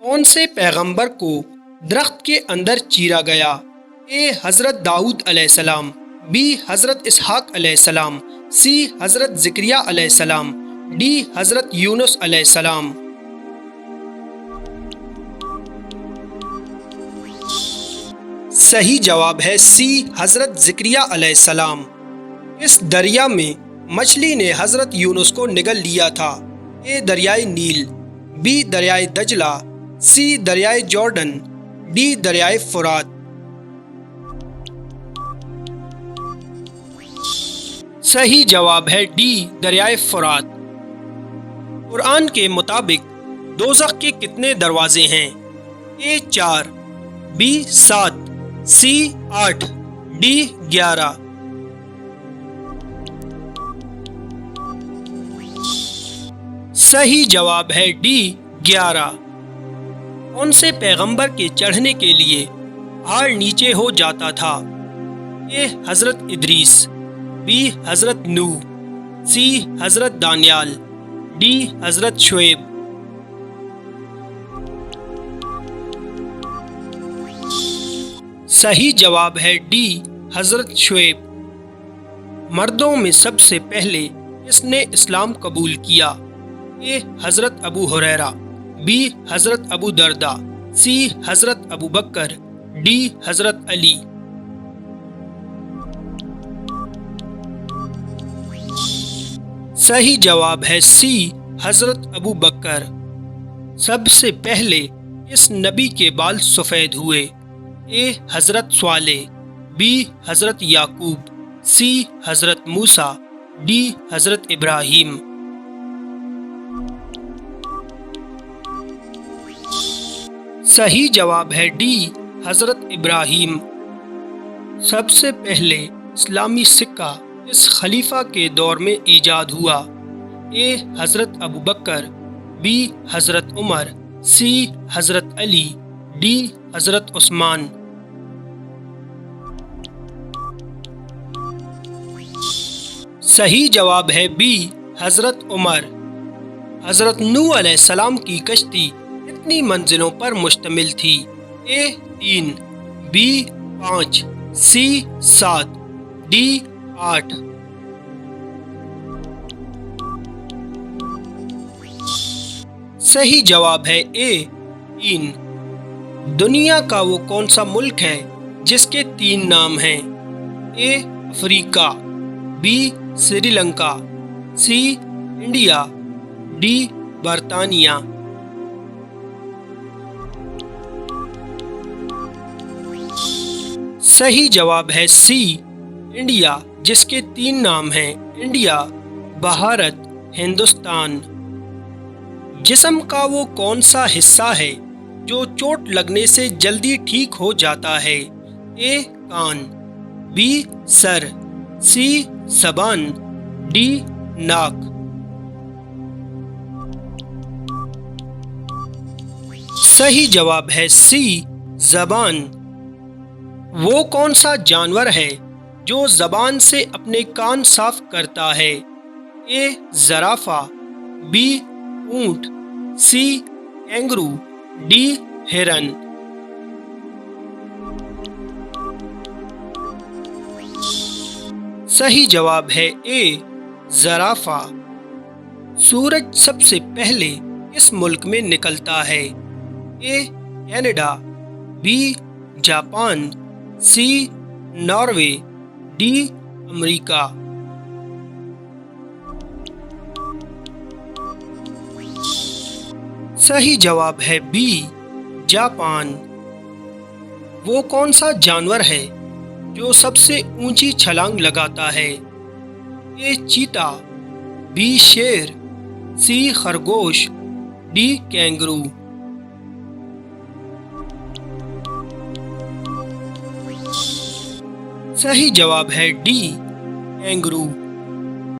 کون سے پیغمبر کو درخت کے اندر چیرا گیا؟ اے حضرت داؤد علیہ السلام، بی حضرت اسحاق علیہ السلام، سی حضرت زکریا علیہ السلام، ڈی حضرت یونس علیہ السلام۔ صحیح جواب ہے سی حضرت زکریا علیہ السلام۔ اس دریا میں مچھلی نے حضرت یونس کو نگل لیا تھا؟ اے دریائے نیل، بی دریائے دجلہ، سی دریائے جارڈن، ڈی دریائے فرات۔ صحیح جواب ہے ڈی دریائے فرات۔ قرآن کے مطابق دوزخ کے کتنے دروازے ہیں؟ اے 4، بی 7، سی 8، ڈی 11۔ صحیح جواب ہے ڈی 11۔ کون سے پیغمبر کے چڑھنے کے لیے پہاڑ نیچے ہو جاتا تھا؟ اے حضرت ادریس، بی حضرت نوح، سی حضرت دانیال، ڈی حضرت شعیب۔ صحیح جواب ہے ڈی حضرت شعیب۔ مردوں میں سب سے پہلے کس نے اسلام قبول کیا؟ اے حضرت ابو ہریرہ، بی حضرت ابو دردہ، سی حضرت ابو بکر، ڈی حضرت علی۔ صحیح جواب ہے سی حضرت ابو بکر۔ سب سے پہلے اس نبی کے بال سفید ہوئے؟ اے حضرت صالح، بی حضرت یعقوب، سی حضرت موسیٰ، ڈی حضرت ابراہیم۔ صحیح جواب ہے ڈی حضرت ابراہیم۔ سب سے پہلے اسلامی سکہ اس خلیفہ کے دور میں ایجاد ہوا؟ اے حضرت ابو بکر، بی حضرت عمر، سی حضرت علی، ڈی حضرت عثمان۔ صحیح جواب ہے بی حضرت عمر۔ حضرت نوح علیہ السلام کی کشتی کتنی منزلوں پر مشتمل تھی؟ اے 3، بی 5، سی 7، ڈی 8۔ صحیح جواب ہے اے 3۔ دنیا کا وہ کون سا ملک ہے جس کے 3 نام ہیں؟ اے افریقہ، B Sri Lanka, C India, D برطانیہ۔ صحیح جواب ہے سی انڈیا، جس کے 3 نام ہیں انڈیا، بھارت، ہندوستان۔ جسم کا وہ کون سا حصہ ہے جو چوٹ لگنے سے جلدی ٹھیک ہو جاتا ہے؟ اے کان، بی سر، سی زبان، ڈی ناک۔ صحیح جواب ہے سی زبان۔ وہ کون سا جانور ہے جو زبان سے اپنے کان صاف کرتا ہے؟ اے زرافہ، بی اونٹ، سی کینگرو، ڈی ہرن۔ صحیح جواب ہے اے زرافہ۔ سورج سب سے پہلے کس ملک میں نکلتا ہے؟ A Canada, B Japan, C Norway, D امریکہ۔ صحیح جواب ہے بی جاپان۔ وہ کون سا جانور ہے جو سب سے اونچی چھلانگ لگاتا ہے؟ اے چیتا، بی شیر، سی خرگوش، ڈی کینگرو۔ صحیح جواب ہے ڈی کینگرو۔